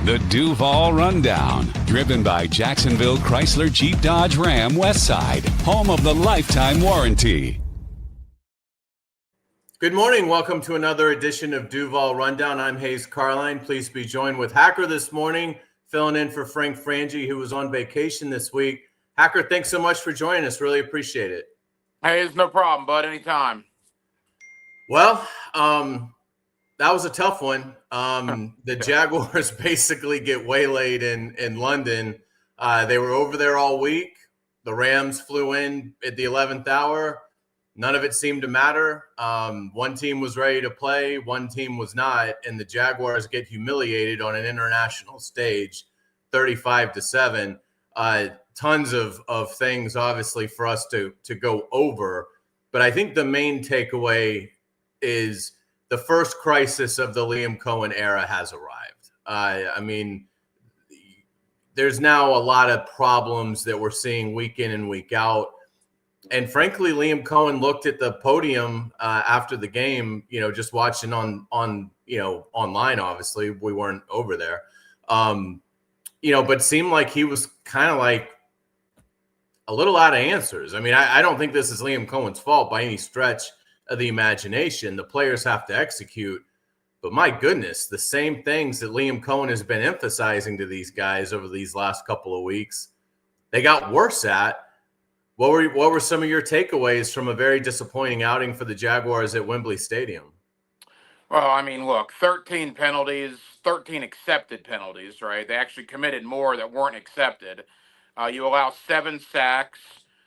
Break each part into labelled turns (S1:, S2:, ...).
S1: The Duval Rundown, driven by Jacksonville Chrysler Jeep Dodge Ram Westside, home of the lifetime warranty.
S2: Good morning. Welcome to another edition of Duval Rundown. I'm Hayes Carline. Pleased to be joined with Hacker this morning, filling in for Frank Frangie, who was on vacation this week. Hacker, thanks so much for joining us. Really appreciate it.
S3: Hayes, no problem, bud. Anytime.
S2: Well, that was a tough one. The Jaguars basically get waylaid in London. They were over there all week. The Rams flew in at the 11th hour. None of it seemed to matter. One team was ready to play. One team was not. And the Jaguars get humiliated on an international stage, 35-7. Tons of things, obviously, for us to go over. But I think the main takeaway is the first crisis of the Liam Coen era has arrived. I mean, there's now a lot of problems that we're seeing week in and week out. And frankly, Liam Coen looked at the podium after the game, just watching on online, obviously. We weren't over there. But seemed like he was kind of like a little out of answers. I mean, I don't think this is Liam Cohen's fault by any stretch of the imagination. The players have to execute. But my goodness, the same things that Liam Coen has been emphasizing to these guys over these last couple of weeks, they got worse at. What were some of your takeaways from a very disappointing outing for the Jaguars at Wembley Stadium?
S3: Well, I mean, look, 13 penalties, 13 accepted penalties, right? They actually committed more that weren't accepted. You allow 7 sacks.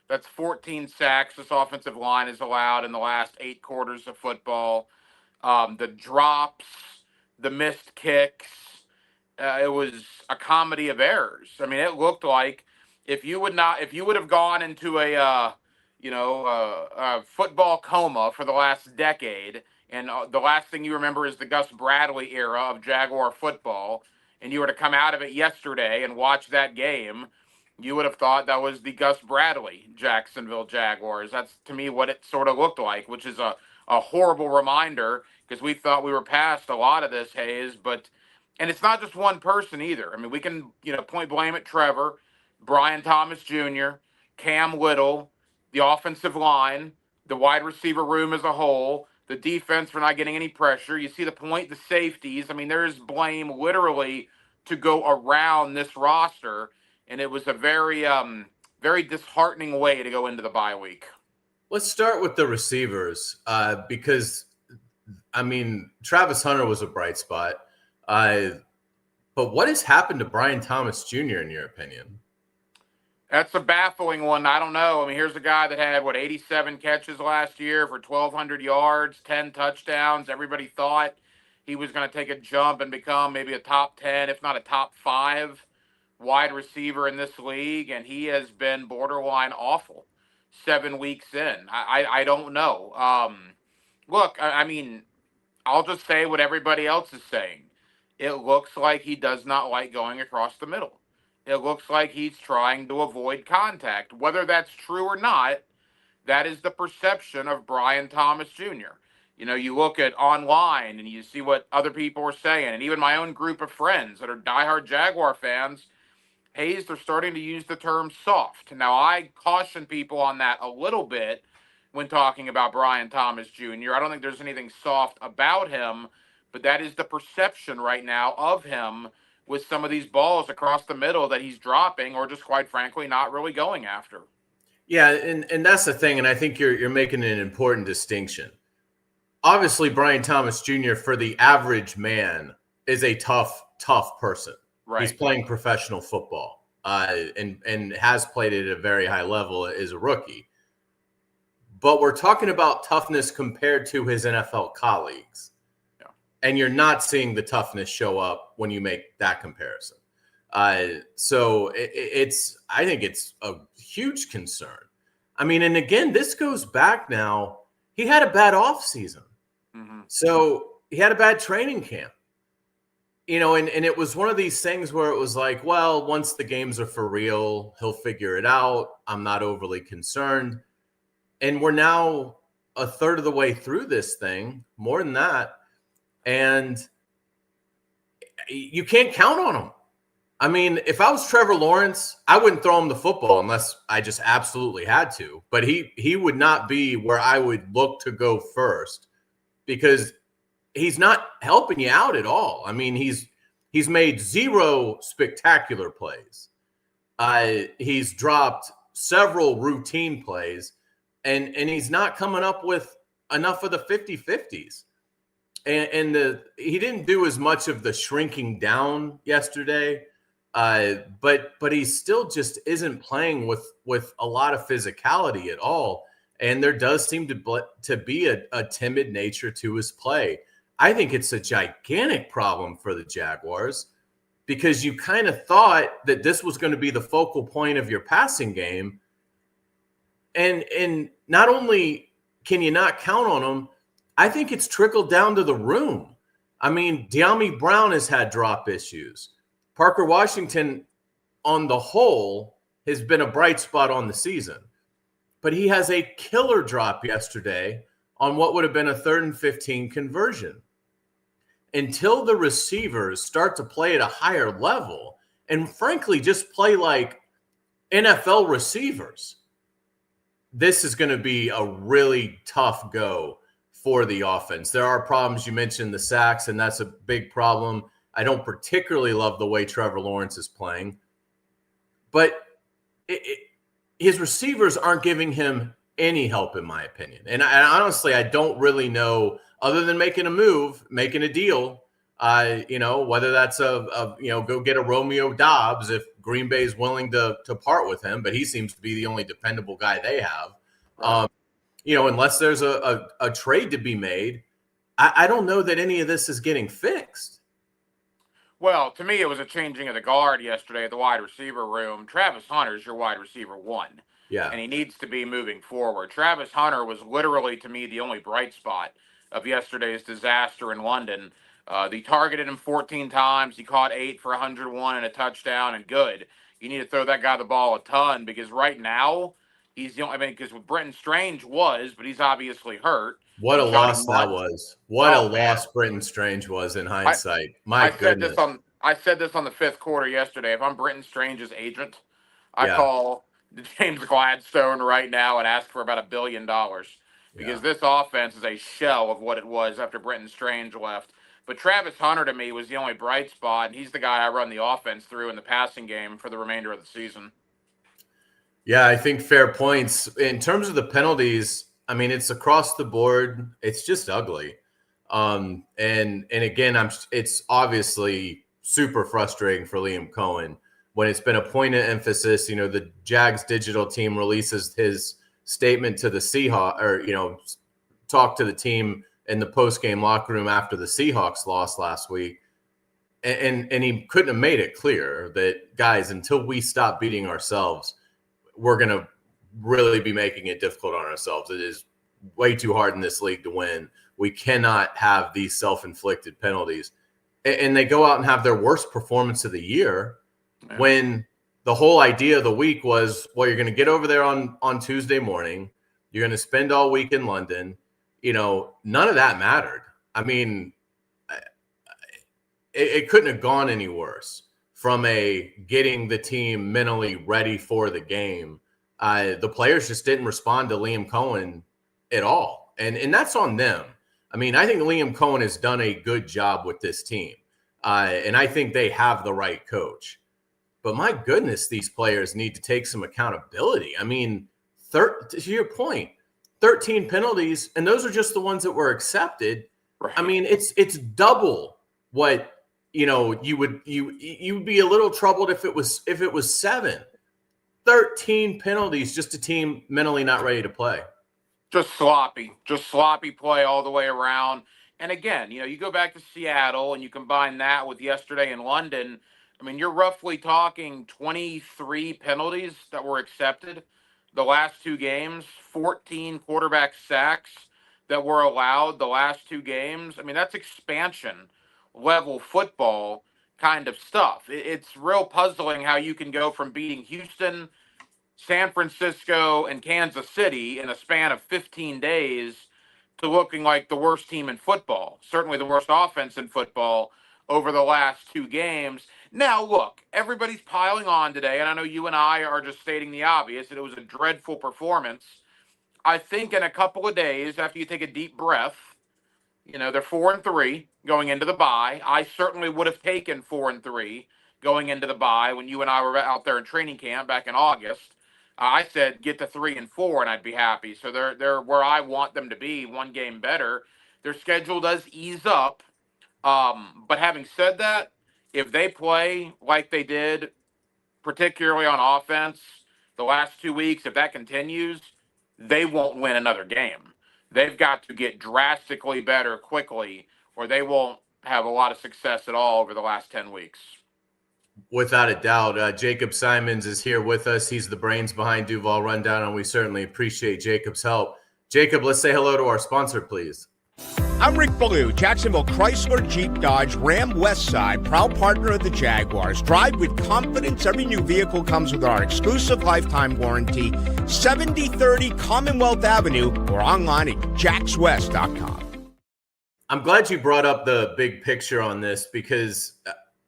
S3: That's 14 sacks this offensive line has allowed in the last 8 quarters of football. The drops, the missed kicks, it was a comedy of errors. I mean, it looked like if you would have gone into a football coma for the last decade, and the last thing you remember is the Gus Bradley era of Jaguar football, and you were to come out of it yesterday and watch that game, you would have thought that was the Gus Bradley Jacksonville Jaguars. That's, to me, what it sort of looked like, which is a horrible reminder because we thought we were past a lot of this, Hayes. And it's not just one person either. I mean, we can, point blame at Trevor, Brian Thomas Jr., Cam Little, the offensive line, the wide receiver room as a whole, the defense for not getting any pressure. You see the point, the safeties. I mean, there's blame literally to go around this roster, and it was a very, very disheartening way to go into the bye week.
S2: Let's start with the receivers because, I mean, Travis Hunter was a bright spot. But what has happened to Brian Thomas Jr., in your opinion?
S3: That's a baffling one. I don't know. I mean, here's a guy that had, 87 catches last year for 1,200 yards, 10 touchdowns. Everybody thought he was going to take a jump and become maybe a top 10, if not a top 5 wide receiver in this league, and he has been borderline awful 7 weeks in. I don't know. Look, I mean, I'll just say what everybody else is saying. It looks like he does not like going across the middle. It looks like he's trying to avoid contact. Whether that's true or not, that is the perception of Brian Thomas Jr. You look at online and you see what other people are saying, and even my own group of friends that are diehard Jaguar fans, Hayes, they're starting to use the term soft. Now, I caution people on that a little bit when talking about Brian Thomas Jr. I don't think there's anything soft about him, but that is the perception right now of him with some of these balls across the middle that he's dropping or just, quite frankly, not really going after.
S2: Yeah, and that's the thing, and I think you're making an important distinction. Obviously, Brian Thomas Jr., for the average man, is a tough person.
S3: Right.
S2: He's playing professional football and has played it at a very high level as a rookie. But we're talking about toughness compared to his NFL colleagues. Yeah. And you're not seeing the toughness show up when you make that comparison. So I think it's a huge concern. I mean, and again, this goes back now. He had a bad offseason. Mm-hmm. So he had a bad training camp. And it was one of these things where it was like, well, once the games are for real, he'll figure it out. I'm not overly concerned. And we're now a third of the way through this thing, more than that. And you can't count on him. I mean, if I was Trevor Lawrence, I wouldn't throw him the football unless I just absolutely had to. But he would not be where I would look to go first because he's not helping you out at all. I mean, he's made 0 spectacular plays. He's dropped several routine plays, and he's not coming up with enough of the 50-50s. And he didn't do as much of the shrinking down yesterday, but he still just isn't playing with a lot of physicality at all. And there does seem to be a timid nature to his play. I think it's a gigantic problem for the Jaguars because you kind of thought that this was going to be the focal point of your passing game. And not only can you not count on him, I think it's trickled down to the room. I mean, De'Ami Brown has had drop issues. Parker Washington, on the whole, has been a bright spot on the season. But he has a killer drop yesterday on what would have been a 3rd and 15 conversion. Until the receivers start to play at a higher level and, frankly, just play like NFL receivers, this is going to be a really tough go for the offense. There are problems. You mentioned the sacks, and that's a big problem. I don't particularly love the way Trevor Lawrence is playing, but his receivers aren't giving him any help, in my opinion. And honestly, I don't really know, other than making a move, making a deal, whether that's go get a Romeo Dobbs if Green Bay is willing to part with him, but he seems to be the only dependable guy they have. Right. Unless there's a trade to be made, I don't know that any of this is getting fixed.
S3: Well, to me, it was a changing of the guard yesterday at the wide receiver room. Travis Hunter is your wide receiver 1.
S2: Yeah.
S3: And he needs to be moving forward. Travis Hunter was literally, to me, the only bright spot of yesterday's disaster in London. They targeted him 14 times. He caught 8 for 101 and a touchdown, and good. You need to throw that guy the ball a ton because right now, he's the only, because with Brenton Strange but he's obviously hurt.
S2: What a loss that was. What a loss Brenton Strange was in hindsight. My goodness.
S3: I said this on the 5th quarter yesterday. If I'm Brenton Strange's agent, I call James Gladstone right now and ask for about $1 billion because this offense is a shell of what it was after Brenton Strange left. But Travis Hunter, to me, was the only bright spot, and he's the guy I run the offense through in the passing game for the remainder of the season.
S2: Yeah, I think fair points. In terms of the penalties, I mean, it's across the board. It's just ugly. And again, it's obviously super frustrating for Liam Coen when it's been a point of emphasis. The Jags digital team releases his statement to the Seahawks, or, talk to the team in the post-game locker room after the Seahawks lost last week. And he couldn't have made it clear that, guys, until we stop beating ourselves, we're going to really be making it difficult on ourselves. It is way too hard in this league to win. We cannot have these self-inflicted penalties. And they go out and have their worst performance of the year when the whole idea of the week was, well, you're going to get over there on Tuesday morning. You're going to spend all week in London. None of that mattered. I mean, it couldn't have gone any worse from a getting the team mentally ready for the game. The players just didn't respond to Liam Coen at all. And that's on them. I mean, I think Liam Coen has done a good job with this team. And I think they have the right coach. But my goodness, these players need to take some accountability. I mean, to your point, 13 penalties, and those are just the ones that were accepted. Right. I mean, it's double what you'd be a little troubled if it was 7. 13 penalties, just a team mentally not ready to play.
S3: Just sloppy play all the way around. And again, you go back to Seattle and you combine that with yesterday in London. I mean, you're roughly talking 23 penalties that were accepted the last 2 games, 14 quarterback sacks that were allowed the last 2 games. I mean, that's expansion level football kind of stuff. It's real puzzling how you can go from beating Houston, San Francisco, and Kansas City in a span of 15 days to looking like the worst team in football, certainly the worst offense in football over the last 2 games. Now, look, everybody's piling on today, and I know you and I are just stating the obvious that it was a dreadful performance. I think in a couple of days, after you take a deep breath, they're 4-3 going into the bye. I certainly would have taken 4-3 going into the bye when you and I were out there in training camp back in August. I said get to 3-4 and I'd be happy. So they're where I want them to be, one game better. Their schedule does ease up. But having said that, if they play like they did, particularly on offense, the last 2 weeks, if that continues, they won't win another game. They've got to get drastically better quickly, or they won't have a lot of success at all over the last 10 weeks.
S2: Without a doubt. Jacob Simons is here with us. He's the brains behind Duval Rundown, and we certainly appreciate Jacob's help. Jacob, let's say hello to our sponsor, please.
S4: I'm Rick Ballou, Jacksonville Chrysler Jeep Dodge Ram Westside, proud partner of the Jaguars. Drive with confidence. Every new vehicle comes with our exclusive lifetime warranty. 7030 Commonwealth Avenue or online at jackswest.com.
S2: I'm glad you brought up the big picture on this because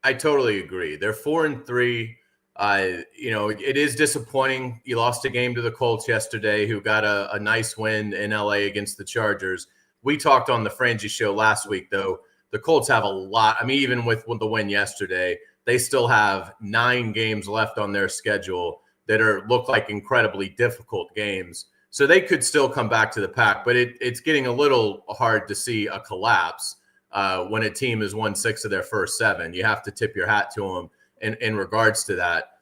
S2: I totally agree. They're 4-3. It is disappointing. You lost a game to the Colts yesterday, who got a nice win in LA against the Chargers. We talked on the Frangie show last week, though. The Colts have a lot. I mean, even with the win yesterday, they still have 9 games left on their schedule that look like incredibly difficult games. So they could still come back to the pack, but it's getting a little hard to see a collapse when a team has won 6 of their first 7. You have to tip your hat to them in regards to that.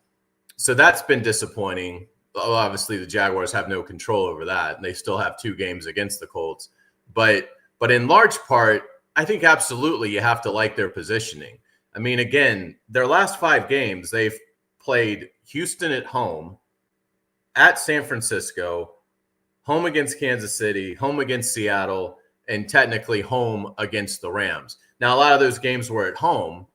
S2: So that's been disappointing. Obviously, the Jaguars have no control over that, and they still have 2 games against the Colts. But in large part, I think absolutely you have to like their positioning. I mean, again, their last 5 games, they've played Houston at home, at San Francisco, home against Kansas City, home against Seattle, and technically home against the Rams. Now, a lot of those games were at home.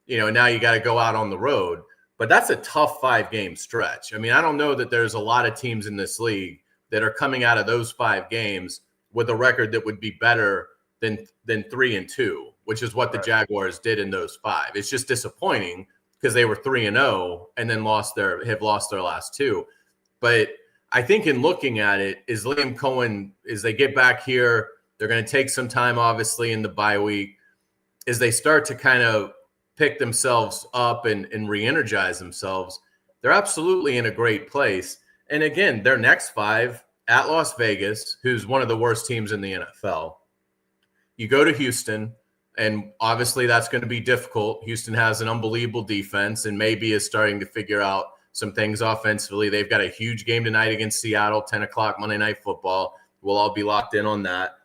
S2: Now you got to go out on the road. But that's a tough 5-game stretch. I mean, I don't know that there's a lot of teams in this league that are coming out of those 5 games with a record that would be better than 3-2, which is what the Jaguars did in those 5. It's just disappointing because they were 3-0 and then have lost their last 2. But I think in looking at it, is Liam Coen, as they get back here, they're going to take some time, obviously, in the bye week, as they start to kind of pick themselves up and re-energize themselves. They're absolutely in a great place. And again, their next 5 at Las Vegas, who's one of the worst teams in the NFL. You go to Houston, and obviously that's going to be difficult. Houston has an unbelievable defense and maybe is starting to figure out some things offensively. They've got a huge game tonight against Seattle, 10 o'clock Monday Night Football. We'll all be locked in on that.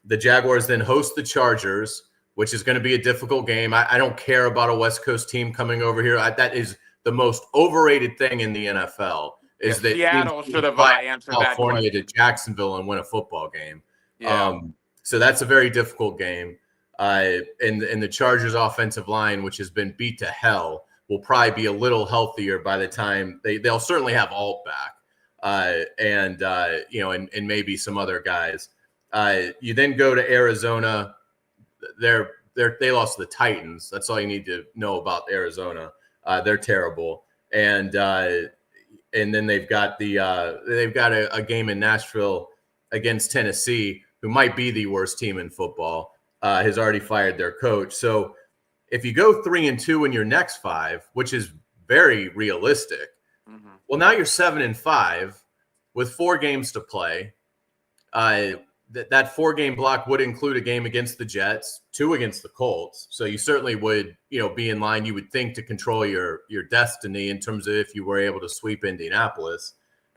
S2: The Jaguars then host the Chargers, which is going to be a difficult game. I don't care about a West Coast team coming over here. That is the most overrated thing in the NFL. Is that
S3: Seattle should have answered
S2: California
S3: that question.
S2: to Jacksonville and win a football game.
S3: Yeah.
S2: So that's a very difficult game. And the Chargers offensive line, which has been beat to hell, will probably be a little healthier by the time they'll certainly have Alt back, and maybe some other guys. You then go to Arizona. They lost to the Titans. That's all you need to know about Arizona. They're terrible, and then they've got a game in Nashville against Tennessee, who might be the worst team in football. Has already fired their coach. So if you go 3-2 in your next 5, which is very realistic, well, now you're 7-5 with 4 games to play. That 4-game block would include a game against the Jets, 2 against the Colts. So you certainly would, be in line, you would think, to control your destiny in terms of if you were able to sweep Indianapolis.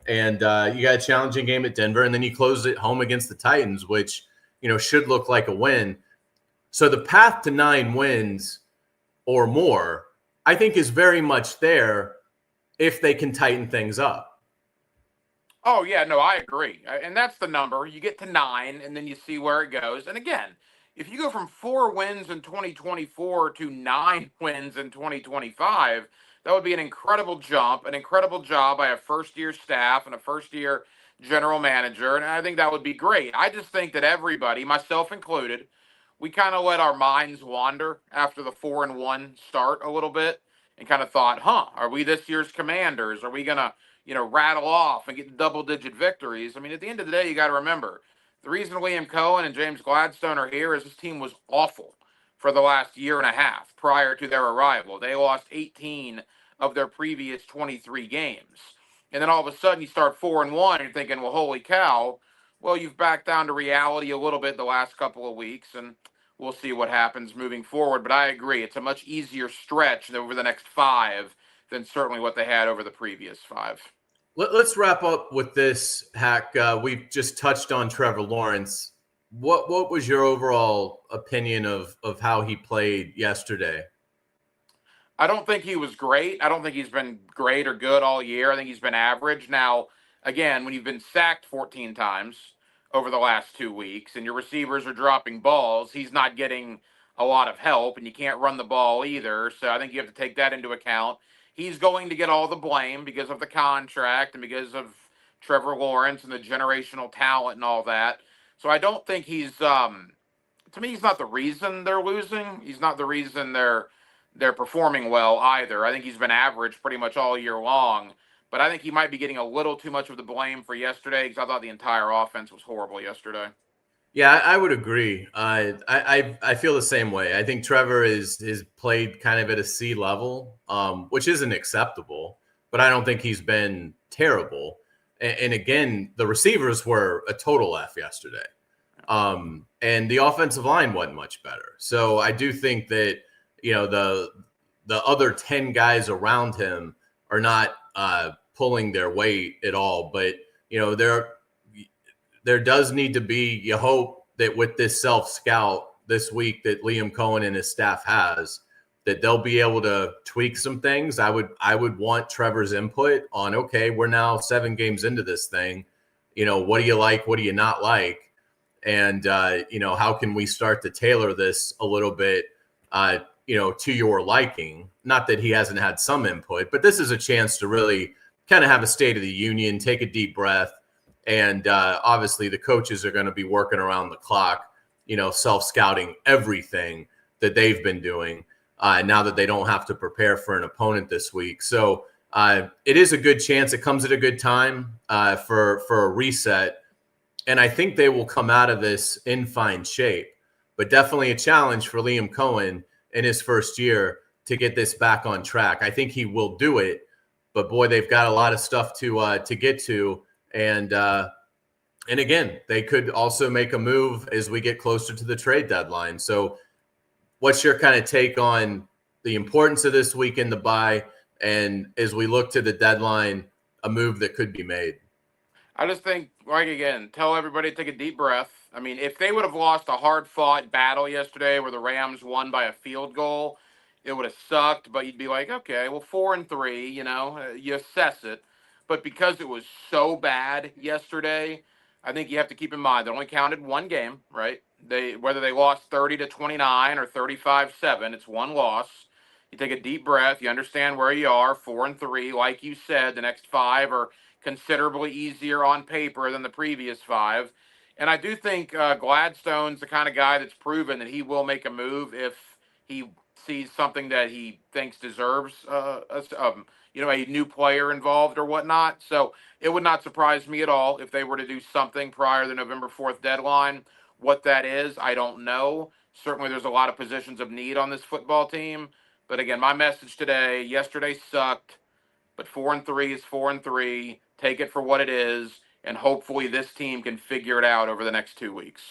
S2: And you got a challenging game at Denver, and then you closed it home against the Titans, which, should look like a win. So the path to 9 wins or more, I think, is very much there if they can tighten things up.
S3: Oh, yeah, no, I agree. And that's the number. You get to 9, and then you see where it goes. And again, if you go from 4 wins in 2024 to 9 wins in 2025, that would be an incredible jump, an incredible job by a first-year staff and a first-year general manager. And I think that would be great. I just think that everybody, myself included, we kind of let our minds wander after the 4-1 start a little bit and kind of thought, are we this year's Commanders? Are we going to, rattle off and get double-digit victories? I mean, at the end of the day, you got to remember, the reason Liam Coen and James Gladstone are here is this team was awful for the last year and a half prior to their arrival. They lost 18 of their previous 23 games. And then all of a sudden you start 4-1 and you're thinking, well, holy cow. Well, you've backed down to reality a little bit the last couple of weeks, and we'll see what happens moving forward. But I agree, it's a much easier stretch over the next 5 than certainly what they had over the previous 5.
S2: Let's wrap up with this, Hack. We've just touched on Trevor Lawrence. What was your overall opinion of how he played yesterday?
S3: I don't think he was great. I don't think he's been great or good all year. I think he's been average. Now, again, when you've been sacked 14 times over the last 2 weeks and your receivers are dropping balls, he's not getting a lot of help, and you can't run the ball either. So I think you have to take that into account. He's going to get all the blame because of the contract and because of Trevor Lawrence and the generational talent and all that. So I don't think he's to me, he's not the reason they're losing. He's not the reason they're performing well either. I think he's been average pretty much all year long, but I think he might be getting a little too much of the blame for yesterday because I thought the entire offense was horrible yesterday.
S2: Yeah, I would agree. I feel the same way. I think Trevor is played kind of at a C level, which isn't acceptable, but I don't think he's been terrible. And again, the receivers were a total F yesterday. And the offensive line wasn't much better. So I do think that, the other 10 guys around him are not pulling their weight at all. But, there does need to be, you hope that with this self-scout this week that Liam Coen and his staff has, that they'll be able to tweak some things. I would want Trevor's input on, okay, we're now 7 games into this thing. What do you like? What do you not like? And, how can we start to tailor this a little bit, to your liking? Not that he hasn't had some input, but this is a chance to really kind of have a state of the union, take a deep breath. And obviously the coaches are going to be working around the clock, self-scouting everything that they've been doing now that they don't have to prepare for an opponent this week. So it is a good chance. It comes at a good time for a reset. And I think they will come out of this in fine shape, but definitely a challenge for Liam Coen in his first year to get this back on track. I think he will do it, but boy, they've got a lot of stuff to get to. And again, they could also make a move as we get closer to the trade deadline. So what's your kind of take on the importance of this week in the bye, and as we look to the deadline, a move that could be made?
S3: I just think, again, tell everybody to take a deep breath. I mean, if they would have lost a hard-fought battle yesterday where the Rams won by a field goal, it would have sucked, but you'd be like, okay, well, 4-3, you assess it. But because it was so bad yesterday, I think you have to keep in mind they only counted one game, right? Whether they lost 30-29 or 35-7, it's one loss. You take a deep breath. You understand where you are, 4-3. Like you said, the next 5 are considerably easier on paper than the previous 5. And I do think Gladstone's the kind of guy that's proven that he will make a move if he sees something that he thinks deserves a new player involved or whatnot. So it would not surprise me at all if they were to do something prior to the November 4th deadline. What that is, I don't know. Certainly there's a lot of positions of need on this football team. But again, my message today, yesterday sucked, but 4-3 is 4-3. Take it for what it is, and hopefully this team can figure it out over the next 2 weeks.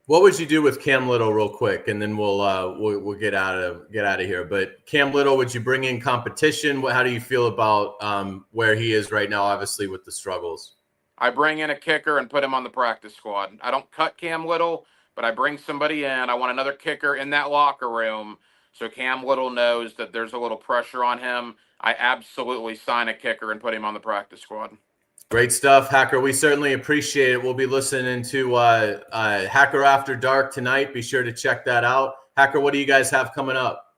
S2: What would you do with Cam Little real quick, and then we'll get out of here. But Cam Little, would you bring in competition? How do you feel about where he is right now, obviously with the struggles?
S3: I bring in a kicker and put him on the practice squad. I don't cut Cam Little, but I bring somebody in. I want another kicker in that locker room so Cam Little knows that there's a little pressure on him. I absolutely sign a kicker and put him on the practice squad.
S2: Great stuff, Hacker. We certainly appreciate it. We'll be listening to Hacker After Dark tonight. Be sure to check that out. Hacker, what do you guys have coming up?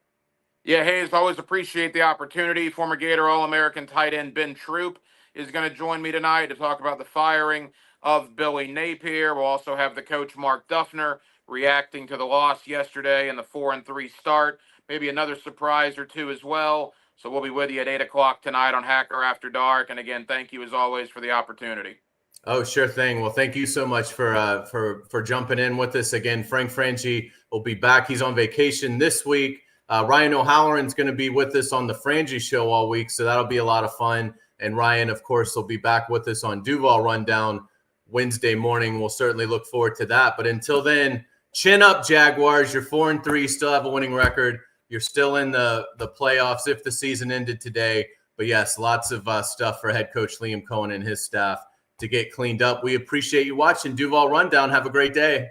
S3: Yeah, Hayes, always appreciate the opportunity. Former Gator All-American tight end Ben Troop is going to join me tonight to talk about the firing of Billy Napier. We'll also have the coach Mark Duffner reacting to the loss yesterday and the 4-3 start. Maybe another surprise or two as well. So we'll be with you at 8 o'clock tonight on Hacker After Dark. And again, thank you as always for the opportunity.
S2: Oh, sure thing. Well, thank you so much for jumping in with us again. Frank Frangie will be back. He's on vacation this week. Ryan O'Halloran's going to be with us on the Frangie Show all week, so that'll be a lot of fun. And Ryan, of course, will be back with us on Duval Rundown Wednesday morning. We'll certainly look forward to that. But until then, chin up, Jaguars. You're 4-3, still have a winning record. You're still in the playoffs if the season ended today. But yes, lots of stuff for head coach Liam Coen and his staff to get cleaned up. We appreciate you watching Duval Rundown. Have a great day.